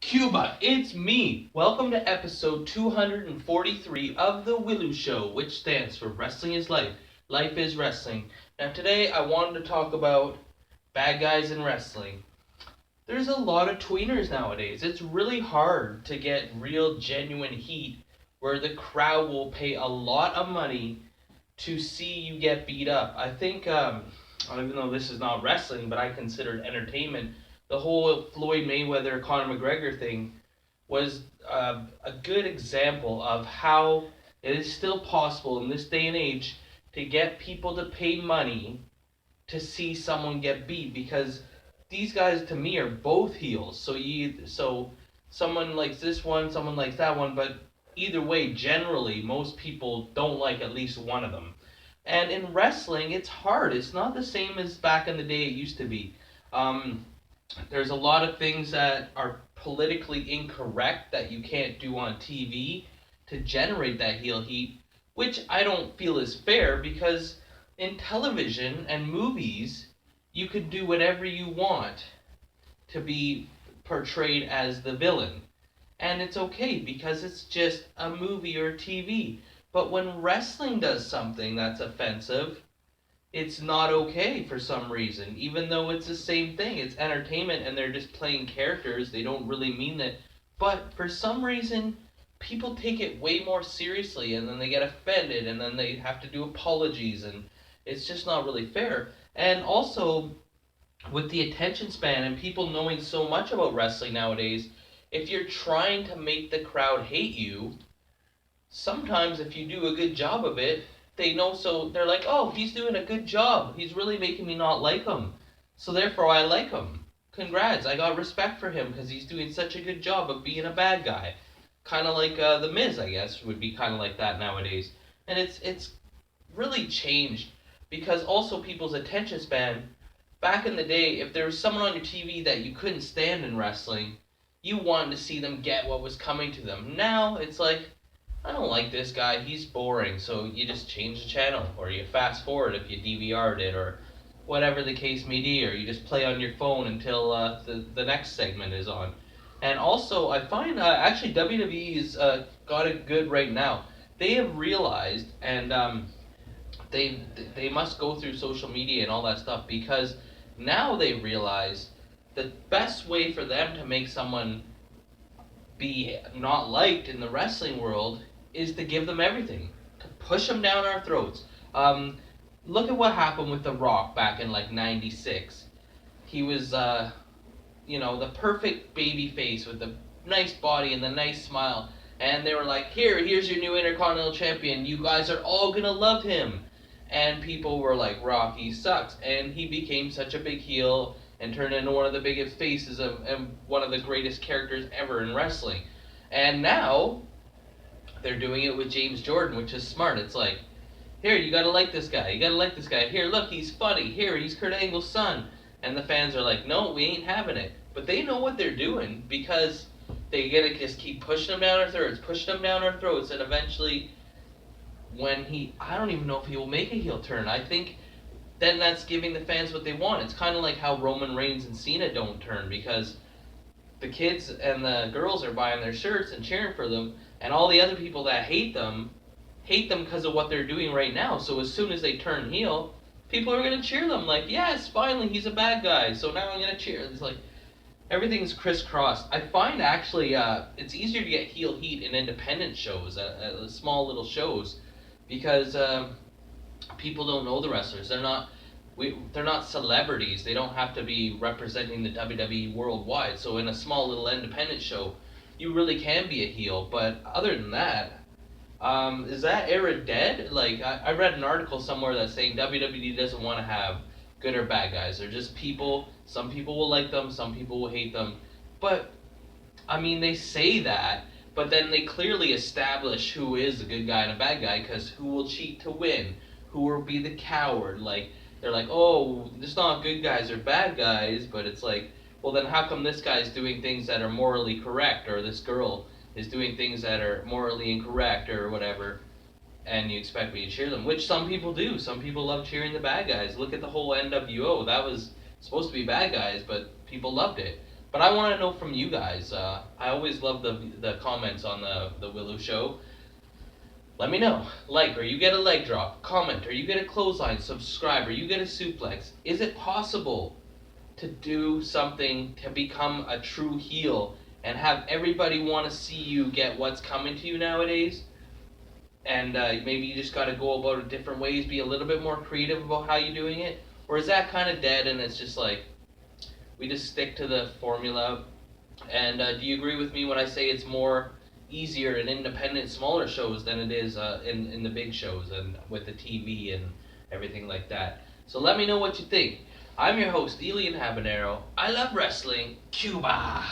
Cuba, it's me! Welcome to episode 243 of The Willu Show, which stands for Wrestling is Life. Life is Wrestling. Now today I wanted to talk about bad guys in wrestling. There's a lot of tweeners nowadays. It's really hard to get real genuine heat where the crowd will pay a lot of money to see you get beat up. I think, even though this is not wrestling, but I consider it entertainment, the whole Floyd Mayweather Conor McGregor thing was a good example of how it is still possible in this day and age to get people to pay money to see someone get beat, because these guys to me are both heels. So someone likes this one, someone likes that one, but either way, generally most people don't like at least one of them. And in wrestling, it's hard. It's not the same as back in the day it used to be. Um, there's a lot of things that are politically incorrect that you can't do on TV to generate that heel heat, which I don't feel is fair, because in television and movies, you could do whatever you want to be portrayed as the villain. And it's okay because it's just a movie or TV. But when wrestling does something that's offensive, it's not okay for some reason, even though it's the same thing. It's entertainment and they're just playing characters. They don't really mean that. But for some reason, people take it way more seriously, and then they get offended, and then they have to do apologies, and it's just not really fair. And also, with the attention span and people knowing so much about wrestling nowadays, if you're trying to make the crowd hate you, sometimes if you do a good job of it, they know, so they're like, oh, he's doing a good job. He's really making me not like him. So therefore I like him. Congrats, I got respect for him because he's doing such a good job of being a bad guy. Kind of like The Miz, I guess, would be kind of like that nowadays. And it's really changed, because also people's attention span, back in the day, if there was someone on your TV that you couldn't stand in wrestling, you wanted to see them get what was coming to them. Now it's like, I don't like this guy, he's boring, so you just change the channel, or you fast forward if you DVR'd it, or whatever the case may be, or you just play on your phone until the next segment is on. And also, I find actually WWE's got it good right now. They have realized, and they must go through social media and all that stuff, because now they realize the best way for them to make someone be not liked in the wrestling world is to give them everything, to push them down our throats. Look at what happened with The Rock back in like '96. He was, the perfect baby face with the nice body and the nice smile. And they were like, here's your new Intercontinental Champion. You guys are all gonna love him. And people were like, Rocky sucks. And he became such a big heel and turned into one of the biggest faces of and one of the greatest characters ever in wrestling. And now they're doing it with James Jordan, which is smart. It's like, here, you gotta like this guy. You gotta like this guy. Here, look, he's funny. Here, he's Kurt Angle's son. And the fans are like, no, we ain't having it. But they know what they're doing, because they gotta just keep pushing them down our throats, and eventually, I don't even know if he will make a heel turn. I think then that's giving the fans what they want. It's kind of like how Roman Reigns and Cena don't turn, because the kids and the girls are buying their shirts and cheering for them, and all the other people that hate them because of what they're doing right now. So as soon as they turn heel, people are going to cheer them, like, yes, finally, he's a bad guy, so now I'm going to cheer. It's like, everything's crisscrossed. I find actually it's easier to get heel heat in independent shows, small little shows, because people don't know the wrestlers. They're not celebrities. They don't have to be representing the WWE worldwide. So in a small little independent show, you really can be a heel. But other than that, is that era dead? Like, I read an article somewhere that's saying WWE doesn't want to have good or bad guys. They're just people. Some people will like them, some people will hate them. But, I mean, they say that, but then they clearly establish who is a good guy and a bad guy, because who will cheat to win? Who will be the coward? Like, they're like, oh, it's not good guys or bad guys, but it's like, well, then how come this guy's doing things that are morally correct, or this girl is doing things that are morally incorrect, or whatever, and you expect me to cheer them? Which some people do. Some people love cheering the bad guys. Look at the whole NWO. That was supposed to be bad guys, but people loved it. But I want to know from you guys. I always love the comments on the Willow Show. Let me know. Like, or you get a leg drop. Comment, or you get a clothesline. Subscribe, or you get a suplex. Is it possible to do something to become a true heel and have everybody want to see you get what's coming to you nowadays? And maybe you just got to go about it different ways, be a little bit more creative about how you're doing it? Or is that kind of dead and it's just like we just stick to the formula? And do you agree with me when I say it's more easier in independent, smaller shows than it is in the big shows and with the TV and everything like that? So let me know what you think. I'm your host, Elian Habanero. I love wrestling. Cuba!